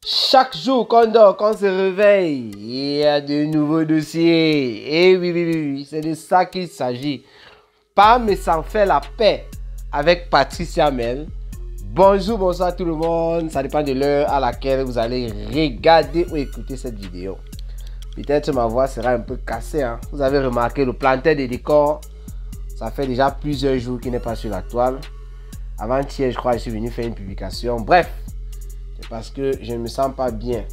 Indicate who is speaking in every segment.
Speaker 1: Chaque jour qu'on dort, qu'on se réveille, il y a de nouveaux dossiers. Et oui, c'est de ça qu'il s'agit. Pas mais sans faire la paix avec Patricia Mel. Bonjour, bonsoir tout le monde. Ça dépend de l'heure à laquelle vous allez regarder ou écouter cette vidéo. Peut-être ma voix sera un peu cassée. Hein. Vous avez remarqué le planter des décors. Ça fait déjà plusieurs jours qu'il n'est pas sur la toile. Avant-hier, je crois que je suis venu faire une publication. Bref. C'est parce que je ne me sens pas bien.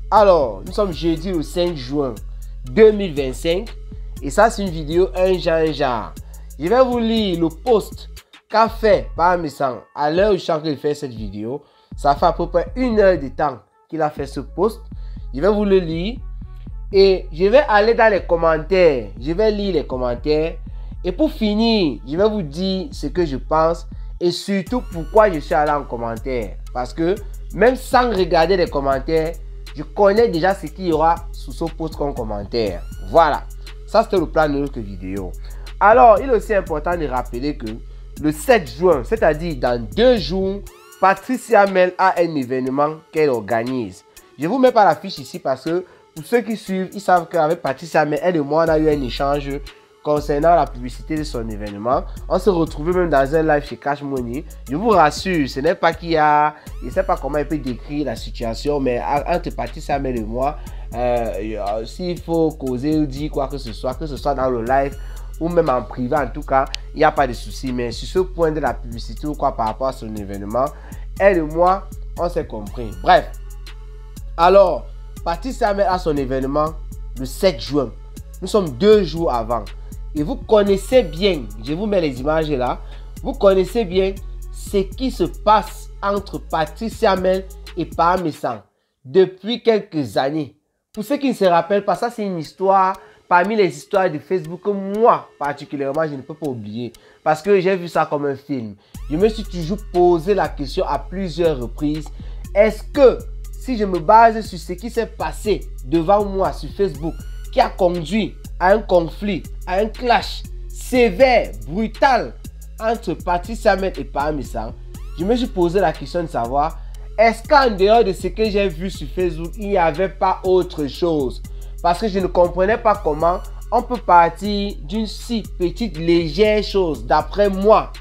Speaker 1: Alors, nous sommes jeudi le 5 juin 2025. Et ça, c'est une vidéo un genre. Je vais vous lire le post qu'a fait Parmesan à l'heure où je suis en train de faire cette vidéo. Ça fait à peu près 1 heure de temps qu'il a fait ce post. Je vais vous le lire. Et je vais aller dans les commentaires. Je vais lire les commentaires. Et pour finir, je vais vous dire ce que je pense. Et surtout pourquoi je suis allé en commentaire. Parce que même sans regarder les commentaires, je connais déjà ce qu'il y aura sous ce post comme commentaire. Voilà. Ça, c'était le plan de notre vidéo. Alors, il est aussi important de rappeler que le 7 juin, c'est-à-dire dans 2 jours, Patricia Mel a un événement qu'elle organise. Je ne vous mets pas la fiche ici parce que pour ceux qui suivent, ils savent qu'avec Patricia Mel, elle et moi, on a eu un échange concernant la publicité de son événement. On se retrouvait même dans un live chez Cash Money. Je vous rassure, ce n'est pas qu'il y a... Je ne sais pas comment il peut décrire la situation, mais entre Patricia Mel et moi, s'il faut causer ou dire quoi que ce soit dans le live ou même en privé en tout cas, il n'y a pas de souci. Mais sur ce point de la publicité ou quoi par rapport à son événement, elle et moi, on s'est compris. Bref. Alors, Patricia Mel a son événement le 7 juin. Nous sommes 2 jours avant. Et vous connaissez bien, je vous mets les images là, vous connaissez bien ce qui se passe entre Patricia Mel et Parmesan depuis quelques années. Pour ceux qui ne se rappellent pas, ça c'est une histoire parmi les histoires de Facebook que moi particulièrement je ne peux pas oublier. Parce que j'ai vu ça comme un film. Je me suis toujours posé la question à plusieurs reprises. Est-ce que si je me base sur ce qui s'est passé devant moi sur Facebook, qui a conduit à un conflit, à un clash sévère, brutal entre Patricia Mel et Parmesan, je me suis posé la question de savoir, est-ce qu'en dehors de ce que j'ai vu sur Facebook, il n'y avait pas autre chose? Parce que je ne comprenais pas comment on peut partir d'une si petite, légère chose, d'après moi,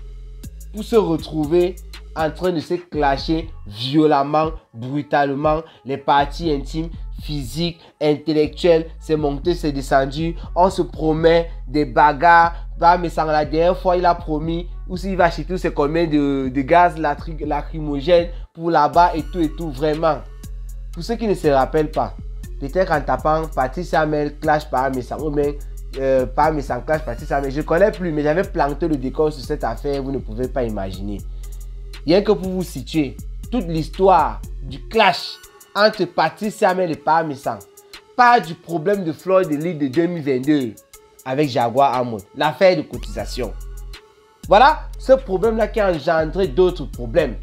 Speaker 1: pour se retrouver en train de se clasher violemment, brutalement, les parties intimes, physiques, intellectuelles, c'est monté, c'est descendu, on se promet des bagarres. Mais sans la dernière fois, il a promis, ou s'il va acheter c'est combien de gaz lacrymogène pour là-bas et tout, vraiment. Pour ceux qui ne se rappellent pas, peut-être en tapant Patricia Mel clash Parmesan, ou même Parmesan clash Patricia Mel, je ne connais plus, mais j'avais planté le décor sur cette affaire, vous ne pouvez pas imaginer. Rien que pour vous situer, toute l'histoire du clash entre Patricia Mel et Parmesan part du problème de Fleur de Lys de 2022 avec Jaguar Amod, l'affaire de cotisation. Voilà ce problème-là qui a engendré d'autres problèmes.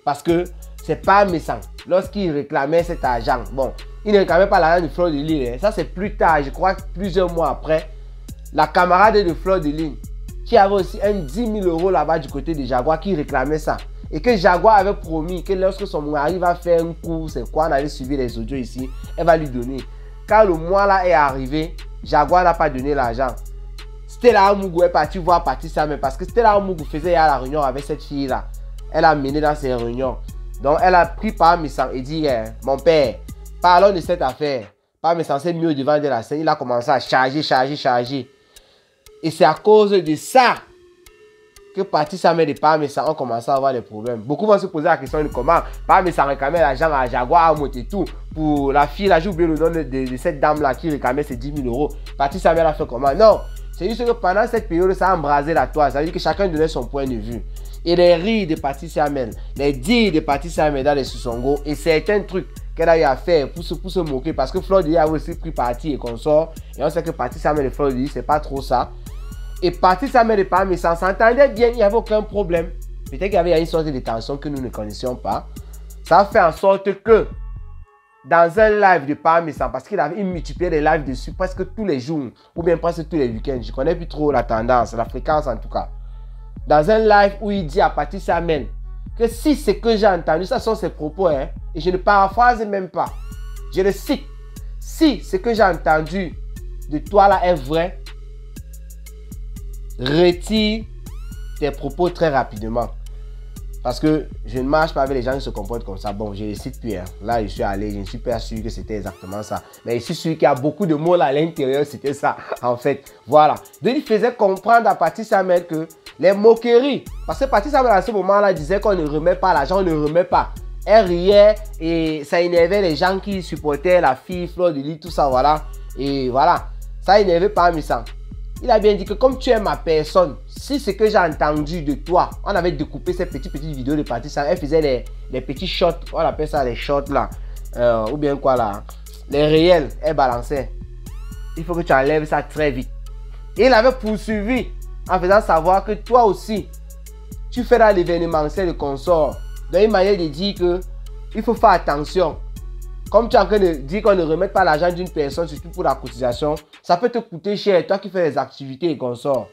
Speaker 1: Parce que c'est Parmesan, lorsqu'il réclamait cet argent, bon, il ne réclamait pas l'argent de Fleur de Lys, hein. Ça c'est plus tard, je crois plusieurs mois après, la camarade de Fleur de Lys, qui avait aussi un 10 000 € là-bas du côté de Jaguar qui réclamait ça. Et que Jaguar avait promis que lorsque son mari va faire un coup, c'est quoi, on allait suivre les audios ici, elle va lui donner. Quand le mois là est arrivé, Jaguar n'a pas donné l'argent. Stella Amougou est partie voir Patricia Mel parce que Stella Amougou faisait la réunion avec cette fille là. Elle a mené dans ses réunions. Donc elle a pris Parmesan et dit, mon père, parlons de cette affaire. Parmesan s'est mis au devant de la scène, il a commencé à charger. Et c'est à cause de ça que Patricia Mel et Parmesan ont commencé à avoir des problèmes. Beaucoup vont se poser la question de comment Parmesan réclamait l'argent à Jaguar Amod et tout. Pour la fille, là, j'ai oublié le nom de cette dame-là qui réclamait ses 10 000 €. Patricia Mel a fait comment? Non, c'est juste que pendant cette période, ça a embrasé la toile. Ça veut dire que chacun donnait son point de vue. Et les rires de Patricia Mel, les dires de Patricia Mel dans les sous-songos et certains trucs qu'elle a eu à faire pour se moquer. Parce que Fleur de Lys a aussi pris parti et consort. Et on sait que Patricia Mel et Fleur de Lys, c'est pas trop ça. Et Patricia Mel et Parmesan s'entendaient bien, il n'y avait aucun problème. Peut-être qu'il y avait une sorte de tension que nous ne connaissions pas. Ça a fait en sorte que dans un live de Parmesan, parce qu'il multipliait les lives dessus presque tous les jours, ou bien presque tous les week-ends, je ne connais plus trop la tendance, la fréquence en tout cas. Dans un live où il dit à Patricia Mel que si ce que j'ai entendu, ça sont ses propos, hein, et je ne paraphrase même pas, je le cite, si ce que j'ai entendu de toi là est vrai, retire tes propos très rapidement. Parce que je ne marche pas avec les gens qui se comportent comme ça. Bon, je ne les cite plus. Hein. Là, je suis allé, je ne suis pas sûr que c'était exactement ça. Mais je suis sûr qu'il y a beaucoup de mots là à l'intérieur, c'était ça, en fait. Voilà. Donc, il faisait comprendre à Patrice Samuel que les moqueries, parce que Patrice Samuel à ce moment-là disait qu'on ne remet pas l'argent, on ne remet pas. Elle riait et ça énervait les gens qui supportaient la fille, Fleur de Lys, tout ça, voilà. Et voilà, ça énervait pas Missang. Il a bien dit que comme tu es ma personne, si ce que j'ai entendu de toi, on avait découpé ces petites vidéos de Patrice Samuel, elle faisait les petits shots, on appelle ça les shots là, ou bien quoi là, les réels, elle balançait. Il faut que tu enlèves ça très vite. Et il avait poursuivi en faisant savoir que toi aussi, tu fais dans l'événementiel de consort. Donc une manière de dire que il faut faire attention. Comme tu es en train de dire qu'on ne remet pas l'argent d'une personne, surtout pour la cotisation, ça peut te coûter cher, toi qui fais les activités et consorts.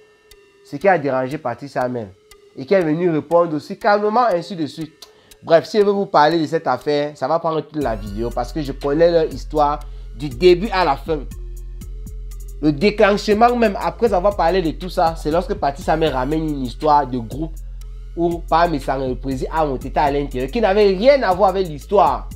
Speaker 1: Ce qui a dérangé Patrice Samuel. Et qui est venu répondre aussi calmement, ainsi de suite. Bref, si je veux vous parler de cette affaire, ça va prendre toute la vidéo parce que je connais leur histoire du début à la fin. Le déclenchement même, après avoir parlé de tout ça, c'est lorsque Patrice Samuel ramène une histoire de groupe où Pam Missang, le président, a monté à l'intérieur, qui n'avait rien à voir avec l'histoire.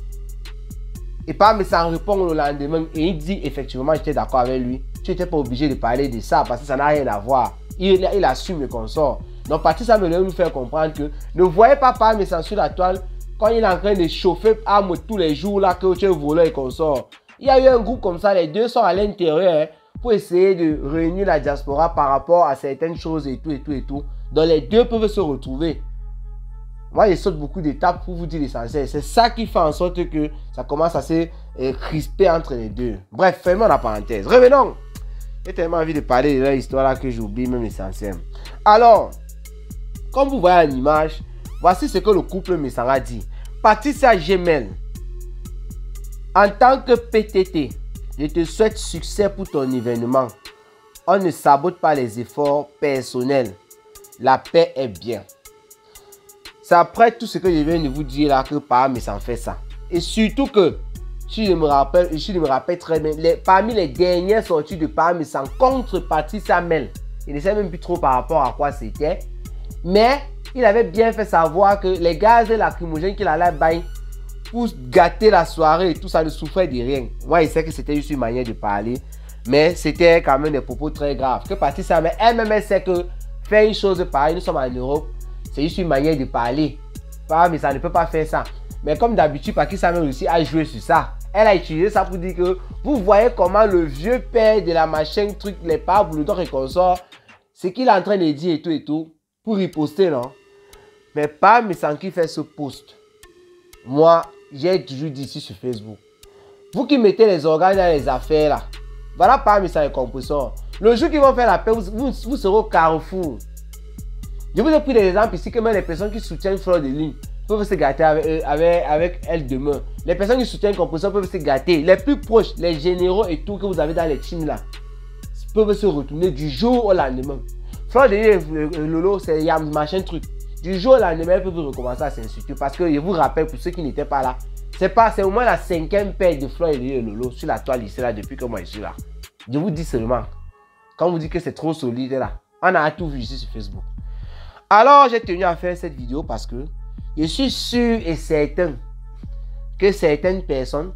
Speaker 1: Et Pam Missang répond le lendemain et il dit effectivement, j'étais d'accord avec lui. Tu n'étais pas obligé de parler de ça parce que ça n'a rien à voir. Il assume le consort. Donc Patrice Samuel nous faire comprendre que ne voyez pas Pam Missang sur la toile quand il est en train de chauffer arme tous les jours là que tu es voleur et consort. Il y a eu un groupe comme ça, les deux sont à l'intérieur hein, pour essayer de réunir la diaspora par rapport à certaines choses et tout. Donc les deux peuvent se retrouver. Moi, je saute beaucoup d'étapes pour vous dire l'essentiel. C'est ça qui fait en sorte que ça commence à se crisper entre les deux. Bref, fermons la parenthèse. Revenons. J'ai tellement envie de parler de l'histoire là que j'oublie même l'essentiel. Alors, comme vous voyez en image, voici ce que le couple Missang a dit. Patricia Gemel, en tant que PTT, je te souhaite succès pour ton événement. On ne sabote pas les efforts personnels. La paix est bien. C'est après tout ce que je viens de vous dire là que Pam Missang fait ça. Et surtout que, si je me rappelle très bien, parmi les dernières sorties de Pam Missang contre Patrice Samuel, il ne sait même plus trop par rapport à quoi c'était, mais il avait bien fait savoir que les gaz lacrymogènes qu'il allait bailler pour gâter la soirée et tout ça ne souffrait de rien. Moi, il sait que c'était juste une manière de parler, mais c'était quand même des propos très graves. Que Patrice Samuel elle-même sait que faire une chose pareille, nous sommes en Europe, c'est juste une manière de parler. Mais ça ne peut pas faire ça. Mais comme d'habitude, Patrice Samuel aussi a joué sur ça. Elle a utilisé ça pour dire que vous voyez comment le vieux père de la machine, truc, les parbes, le temps et consort, ce qu'il est en train de dire et tout, pour riposter, non? Mais Pam Missang qui fait ce post. Moi, j'ai toujours dit ici sur Facebook. Vous qui mettez les organes dans les affaires là, voilà Pam Missang et compresseur. Le jour qu'ils vont faire la paix, vous serez au carrefour. Je vous ai pris des exemples ici que même les personnes qui soutiennent Fleur de Lys peuvent se gâter avec elle demain. Les personnes qui soutiennent Compresseur peuvent se gâter. Les plus proches, les généraux et tout que vous avez dans les teams là, peuvent se retourner du jour au lendemain. Fleur de Lys, Lolo, c'est machin truc. Du jour au lendemain, elles peuvent recommencer à s'insulter. Parce que je vous rappelle, pour ceux qui n'étaient pas là, c'est au moins la 5e paire de Fleur de Lys et Lolo sur la toile ici là depuis que moi je suis là. Je vous dis seulement, quand on vous dit que c'est trop solide là, on a tout vu ici sur Facebook. Alors, j'ai tenu à faire cette vidéo parce que je suis sûr et certain que certaines personnes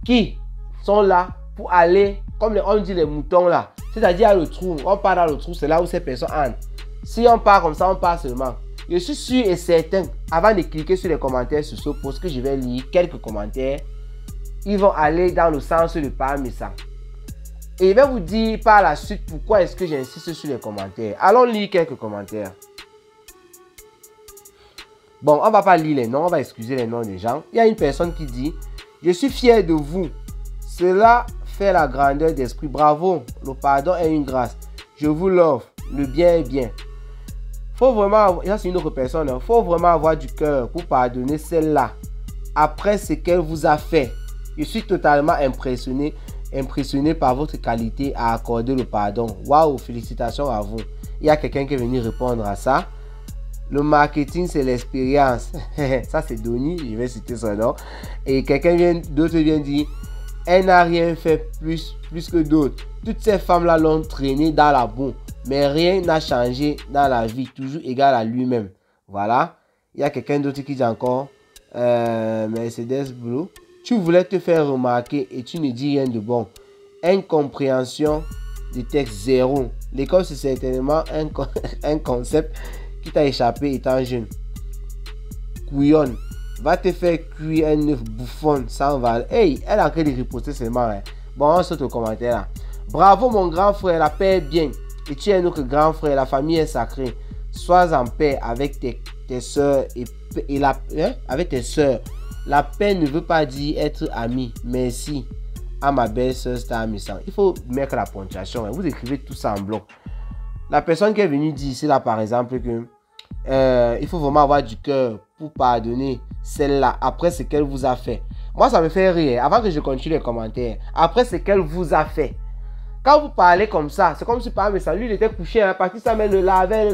Speaker 1: qui sont là pour aller, comme on dit les moutons là, c'est-à-dire le trou, on part dans le trou, c'est là où ces personnes entrent. Si on part comme ça, on part seulement. Je suis sûr et certain, avant de cliquer sur les commentaires sur ce post, que je vais lire quelques commentaires, ils vont aller dans le sens de Pam Missang. Et je vais vous dire par la suite pourquoi est-ce que j'insiste sur les commentaires. Allons lire quelques commentaires. Bon, on ne va pas lire les noms, on va excuser les noms des gens. Il y a une personne qui dit « Je suis fier de vous. Cela fait la grandeur d'esprit. Bravo, le pardon est une grâce. Je vous l'offre. Le bien est bien. » Faut vraiment, ça c'est une autre personne, il faut vraiment avoir du cœur pour pardonner celle-là. Après ce qu'elle vous a fait, je suis totalement impressionné par votre qualité à accorder le pardon. Waouh, félicitations à vous. Il y a quelqu'un qui est venu répondre à ça. Le marketing, c'est l'expérience. Ça, c'est Donny, je vais citer son nom. Et d'autres viennent dire, elle n'a rien fait plus que d'autres. Toutes ces femmes-là l'ont traîné dans la boue. Mais rien n'a changé dans la vie. Toujours égal à lui-même. Voilà. Il y a quelqu'un d'autre qui dit encore, Mercedes Blue. Tu voulais te faire remarquer et tu ne dis rien de bon. Incompréhension du texte zéro. L'école, c'est certainement un concept qui t'a échappé étant jeune. Couillonne. Va te faire cuire un œuf bouffon sans valeur. Hey, elle est en train de riposter seulement. Hein. Bon, on saute au commentaire là. Bravo mon grand frère, la paix est bien. Et tu es notre grand frère, la famille est sacrée. Sois en paix avec tes soeurs avec tes soeurs. La paix ne veut pas dire être ami. Merci à ma belle soeur Star Missant. Il faut mettre la ponctuation. Hein. Vous écrivez tout ça en bloc. La personne qui est venue dire ici là par exemple que il faut vraiment avoir du cœur pour pardonner celle-là après ce qu'elle vous a fait. Moi ça me fait rire. Avant que je continue les commentaires. Après ce qu'elle vous a fait. Quand vous parlez comme ça, c'est comme si par exemple, lui il était couché, hein, parti ça mais le lavait,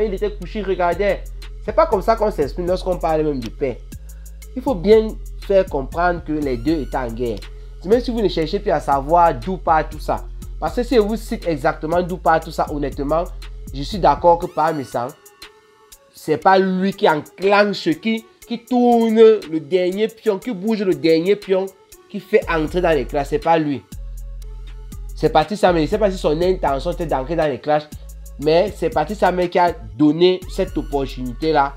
Speaker 1: il était couché, il regardait. C'est pas comme ça qu'on s'exprime lorsqu'on parle même de paix. Il faut bien faire comprendre que les deux étaient en guerre. Même si vous ne cherchez plus à savoir d'où part tout ça. Parce que si je vous cite exactement d'où part tout ça, honnêtement, je suis d'accord que par mes sangs, c'est pas lui qui enclenche, qui tourne le dernier pion, qui bouge le dernier pion, qui fait entrer dans les classes. C'est pas lui. C'est Patrice Hamel. Je ne sais pas si son intention était d'entrer dans les classes, mais c'est Patrice Hamel qui a donné cette opportunité-là.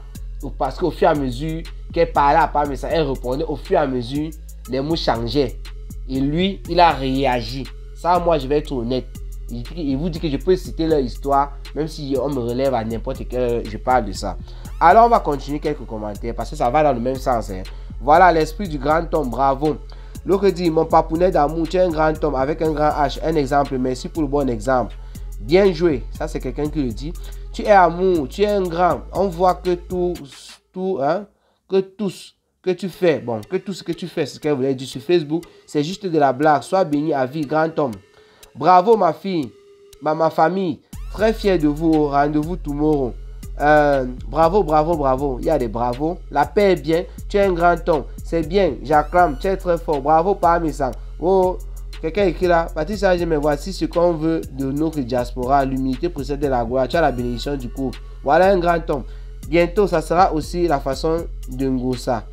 Speaker 1: Parce qu'au fur et à mesure qu'elle parlait à part, mais ça, elle répondait, au fur et à mesure, les mots changeaient. Et lui, il a réagi. Ça, moi, je vais être honnête. Il vous dit que je peux citer leur histoire, même si on me relève à n'importe quel, je parle de ça. Alors, on va continuer quelques commentaires, parce que ça va dans le même sens. Hein. Voilà, l'esprit du grand homme, bravo. L'autre dit, mon papounet d'amour, tu es un grand homme avec un grand H. Un exemple, merci pour le bon exemple. Bien joué, ça c'est quelqu'un qui le dit. Tu es amour, tu es un grand. On voit que tout ce que tu fais, c'est ce qu'elle voulait dire sur Facebook, c'est juste de la blague. Sois béni à vie, grand homme. Bravo ma fille, ma famille, très fier de vous, au rendez-vous tomorrow. Bravo, il y a des bravos. La paix est bien, tu es un grand homme, c'est bien, j'acclame, tu es très fort, bravo parmi ça. Oh, quelqu'un écrit là, Patrice Hamel, mais voici ce qu'on veut de notre diaspora, l'humilité précède la gloire, tu as la bénédiction du couple. Voilà un grand homme. Bientôt, ça sera aussi la façon de Ngossa.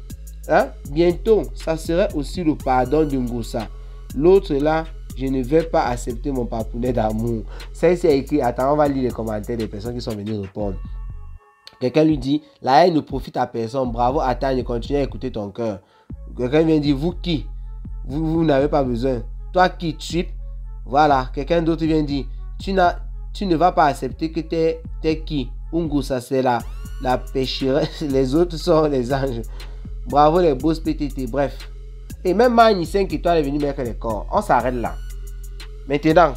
Speaker 1: Hein? Bientôt, ça serait aussi le pardon de Ngossa. L'autre là, je ne vais pas accepter mon papounet d'amour. Ça, c'est écrit. Attends, on va lire les commentaires des personnes qui sont venues répondre. Quelqu'un lui dit, la haine ne profite à personne. Bravo, attends, continue à écouter ton cœur. Quelqu'un vient dire, vous qui? Vous n'avez pas besoin. Toi qui trip. Voilà. Quelqu'un d'autre vient dire, tu ne vas pas accepter que t'es qui? Ngossa, c'est la pécheresse. Les autres sont les anges. Bravo les boss PTT. Bref. Et même Mani 5 étoiles est venu mettre les corps. On s'arrête là. Maintenant,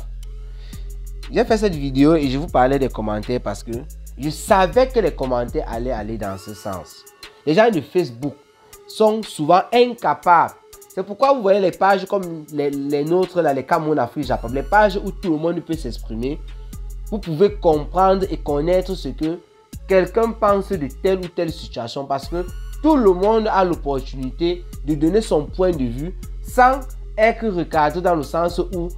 Speaker 1: j'ai fait cette vidéo et je vous parlais des commentaires parce que je savais que les commentaires allaient aller dans ce sens. Les gens de Facebook sont souvent incapables. C'est pourquoi vous voyez les pages comme les nôtres, là, les Cameroun Afrique Japon, les pages où tout le monde peut s'exprimer. Vous pouvez comprendre et connaître ce que quelqu'un pense de telle ou telle situation parce que tout le monde a l'opportunité de donner son point de vue sans être recadré dans le sens où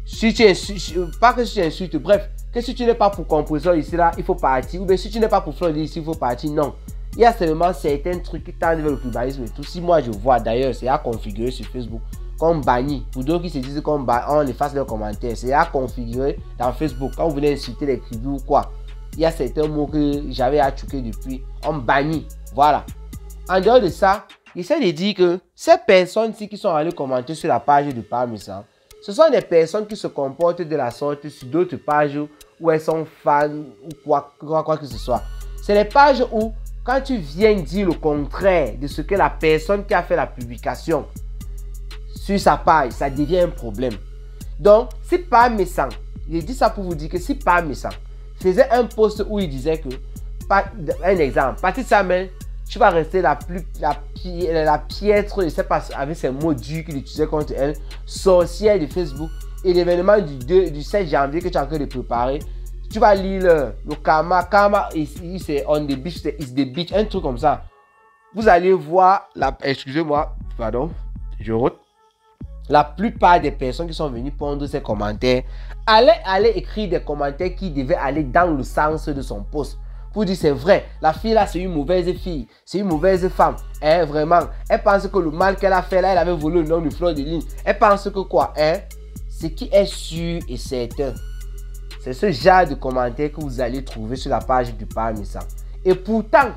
Speaker 1: si tu insultes, pas que si tu insultes, bref, que si tu n'es pas pour compresseur ici là, il faut partir, ou bien si tu n'es pas pour Floride ici, il faut partir. Non, il y a seulement certains trucs qui tendent vers le tribalisme et tout. Si moi je vois d'ailleurs, c'est à configurer sur Facebook, comme banni, pour d'autres qui se disent qu'on on efface leurs commentaires, c'est à configurer dans Facebook. Quand vous voulez insulter les tribus ou quoi, il y a certains mots que j'avais à choquer depuis, on bannit, voilà. En dehors de ça, j'essaie de dire que ces personnes-ci qui sont allées commenter sur la page de Parmesan, ce sont des personnes qui se comportent de la sorte sur d'autres pages où elles sont fans ou quoi que ce soit. C'est les pages où, quand tu viens dire le contraire de ce que la personne qui a fait la publication sur sa page, ça devient un problème. Donc, si Parmesan, je dis ça pour vous dire que si Parmesan faisait un post où il disait que, un exemple, Patrice Hamel, tu vas rester la piètre, je ne sais pas, avec ces mots durs qu'il utilisait contre elle, sorcière de Facebook, et l'événement du 7 janvier que tu es en train de préparer, Tu vas lire le karma. Karma, ici, c'est on the beach, c'est is the beach, un truc comme ça. Vous allez voir, excusez-moi, pardon, je rote. La plupart des personnes qui sont venues pondre ces commentaires allaient écrire des commentaires qui devaient aller dans le sens de son post. Pour dire c'est vrai, la fille là c'est une mauvaise fille, c'est une mauvaise femme. Hein, vraiment, elle pense que le mal qu'elle a fait là, elle avait volé le nom du fleur de ligne. Elle pense que quoi, hein, ce qui est sûr et certain, c'est ce genre de commentaires que vous allez trouver sur la page du Parmesan. Et pourtant,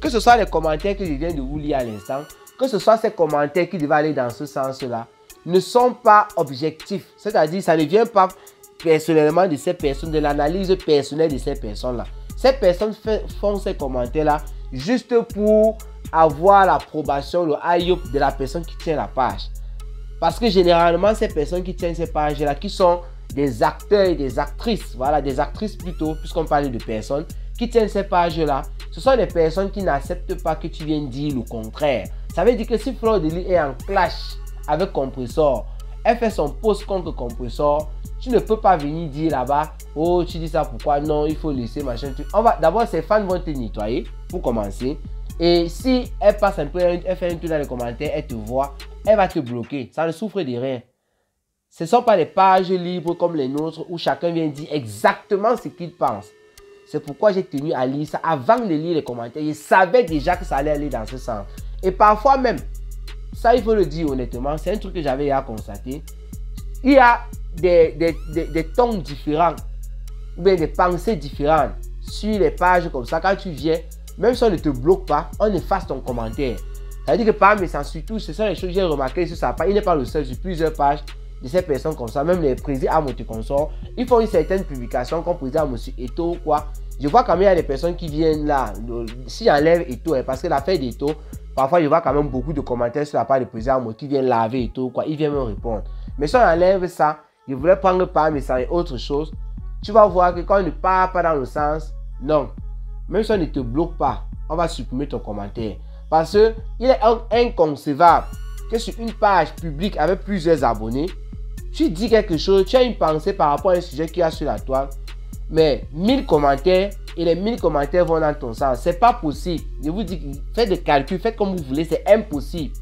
Speaker 1: que ce soit les commentaires que je viens de vous lire à l'instant, que ce soit ces commentaires qui devaient aller dans ce sens-là, ne sont pas objectifs. C'est-à-dire, ça ne vient pas personnellement de ces personnes, de l'analyse personnelle de ces personnes-là. Ces personnes font ces commentaires-là juste pour avoir l'approbation, le high-up de la personne qui tient la page. Parce que généralement, ces personnes qui tiennent ces pages-là, qui sont des acteurs et des actrices, voilà, des actrices plutôt, puisqu'on parle de personnes, qui tiennent ces pages-là, ce sont des personnes qui n'acceptent pas que tu viennes dire le contraire. Ça veut dire que si Fleur de Lis est en clash avec Compressor, elle fait son post contre Compressor, tu ne peux pas venir dire là-bas, oh tu dis ça pourquoi, non il faut laisser machin. D'abord ses fans vont te nettoyer pour commencer, et si elle passe un peu, elle fait un tour dans les commentaires, elle te voit, elle va te bloquer, ça ne souffre de rien. Ce ne sont pas des pages libres comme les nôtres où chacun vient dire exactement ce qu'il pense. C'est pourquoi j'ai tenu à lire ça avant de lire les commentaires. Je savais déjà que ça allait aller dans ce sens. Et parfois même, ça il faut le dire honnêtement, c'est un truc que j'avais à constater. Il y a des tons différents, ou bien des pensées différentes sur les pages comme ça. Quand tu viens, même si on ne te bloque pas, on efface ton commentaire. Ça veut dire que par mais sans surtout, ce sont les choses que j'ai remarquées sur sa page. Il n'est pas le seul, sur plusieurs pages de ces personnes comme ça, même les présidents à Multiconsort, ils font une certaine publication comme président à Monsieur Eto ou quoi. Je vois quand même il y a des personnes qui viennent là, si j'enlève Eto, parce que l'affaire d'Eto, parfois je vois quand même beaucoup de commentaires sur la part du président qui viennent laver Eto ou quoi, ils viennent me répondre. Mais si on enlève ça, je voulais prendre par mais ça et autre chose, tu vas voir que quand on ne part pas dans le sens, non, même si on ne te bloque pas, on va supprimer ton commentaire. Parce que il est inconcevable que sur une page publique avec plusieurs abonnés, tu dis quelque chose, tu as une pensée par rapport à un sujet qu'il y a sur la toile, mais 1000 commentaires et les 1000 commentaires vont dans ton sens. C'est pas possible. Je vous dis, faites des calculs, faites comme vous voulez, c'est impossible.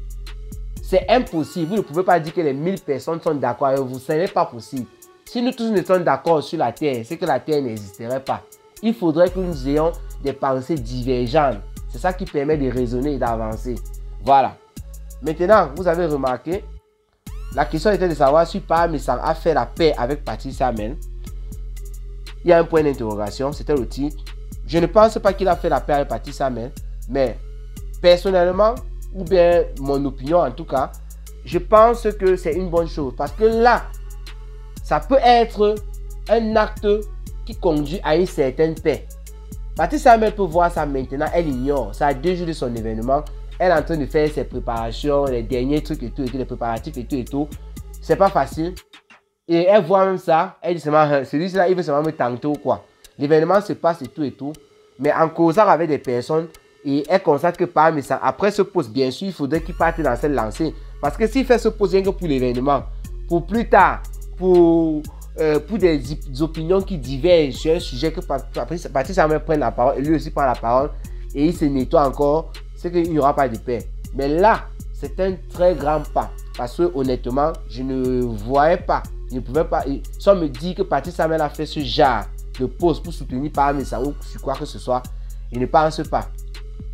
Speaker 1: C'est impossible. Vous ne pouvez pas dire que les 1000 personnes sont d'accord avec vous, ce n'est pas possible. Si nous tous ne sommes d'accord sur la Terre, c'est que la Terre n'existerait pas. Il faudrait que nous ayons des pensées divergentes. C'est ça qui permet de raisonner et d'avancer. Voilà. Maintenant, vous avez remarqué, la question était de savoir si Parmesan a fait la paix avec Patricia Mel. Il y a un point d'interrogation, c'était le titre. Je ne pense pas qu'il a fait la paix avec Patricia Mel, mais personnellement, ou bien mon opinion en tout cas, je pense que c'est une bonne chose. Parce que là, ça peut être un acte qui conduit à une certaine paix. Patricia Mel peut voir ça maintenant, elle ignore. Ça a 2 jours de son événement. Elle est en train de faire ses préparations, les derniers trucs et tout, les préparatifs et tout. C'est pas facile. Et elle voit même ça. Elle dit seulement, celui-là, il veut seulement me tenter ou quoi. L'événement se passe et tout. Mais en causant avec des personnes, et elle constate que Parmesan, après ce poste, bien sûr, il faudrait qu'il parte dans cette lancée. Parce que s'il fait ce poste rien que pour l'événement, pour plus tard, pour des opinions qui divergent sur un sujet que Patricia Mel prenne la parole, et lui aussi prend la parole, et il se nettoie encore, c'est qu'il n'y aura pas de paix. Mais là, c'est un très grand pas. Parce que honnêtement, je ne voyais pas, je ne pouvais pas, si on me dit que Patricia Mel a fait ce genre de poste pour soutenir Parmesan ou sur quoi que ce soit, je ne pense pas.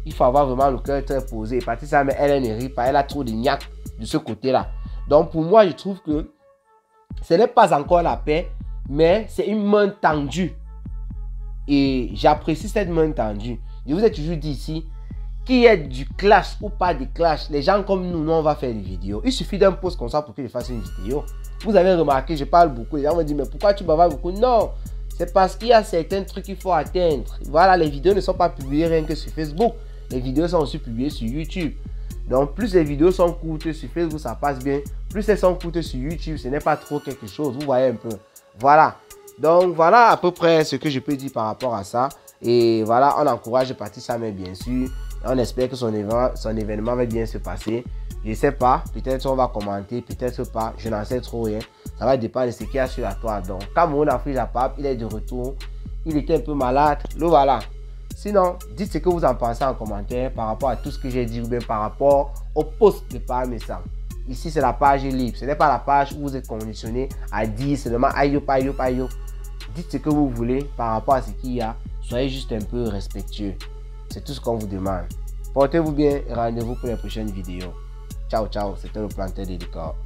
Speaker 1: Il faut avoir vraiment le cœur très posé. Et Patricia Mel, elle ne rit pas, elle a trop de niaque de ce côté-là. Donc pour moi, je trouve que ce n'est pas encore la paix, mais c'est une main tendue. Et j'apprécie cette main tendue. Je vous ai toujours dit ici, qu'il y ait du clash ou pas de clash, les gens comme nous, on va faire des vidéos. Il suffit d'un post comme ça pour que je fasse une vidéo. Vous avez remarqué, je parle beaucoup. Les gens me disent, mais pourquoi tu bavardes beaucoup? Non, c'est parce qu'il y a certains trucs qu'il faut atteindre. Voilà, les vidéos ne sont pas publiées rien que sur Facebook. Les vidéos sont aussi publiées sur YouTube. Donc, plus les vidéos sont courtes sur Facebook, ça passe bien. Plus elles sont courtes sur YouTube, ce n'est pas trop quelque chose. Vous voyez un peu. Voilà. Donc, voilà à peu près ce que je peux dire par rapport à ça. Et voilà, on encourage Patricia Mel, bien sûr. On espère que son événement va bien se passer. Je ne sais pas. Peut-être on va commenter, peut-être pas. Je n'en sais trop rien. Ça va dépendre de ce qu'il y a sur la toile. Donc, Cameroun Afrique Japap, il est de retour. il était un peu malade, le voilà. Sinon, dites ce que vous en pensez en commentaire par rapport à tout ce que j'ai dit ou bien par rapport au post de Parmesan. Ici, c'est la page libre. Ce n'est pas la page où vous êtes conditionné à dire seulement aïe, aïe, aïe. Dites ce que vous voulez par rapport à ce qu'il y a. Soyez juste un peu respectueux. C'est tout ce qu'on vous demande. Portez-vous bien et rendez-vous pour les prochaines vidéos. Ciao, ciao. C'était le planteur des décors.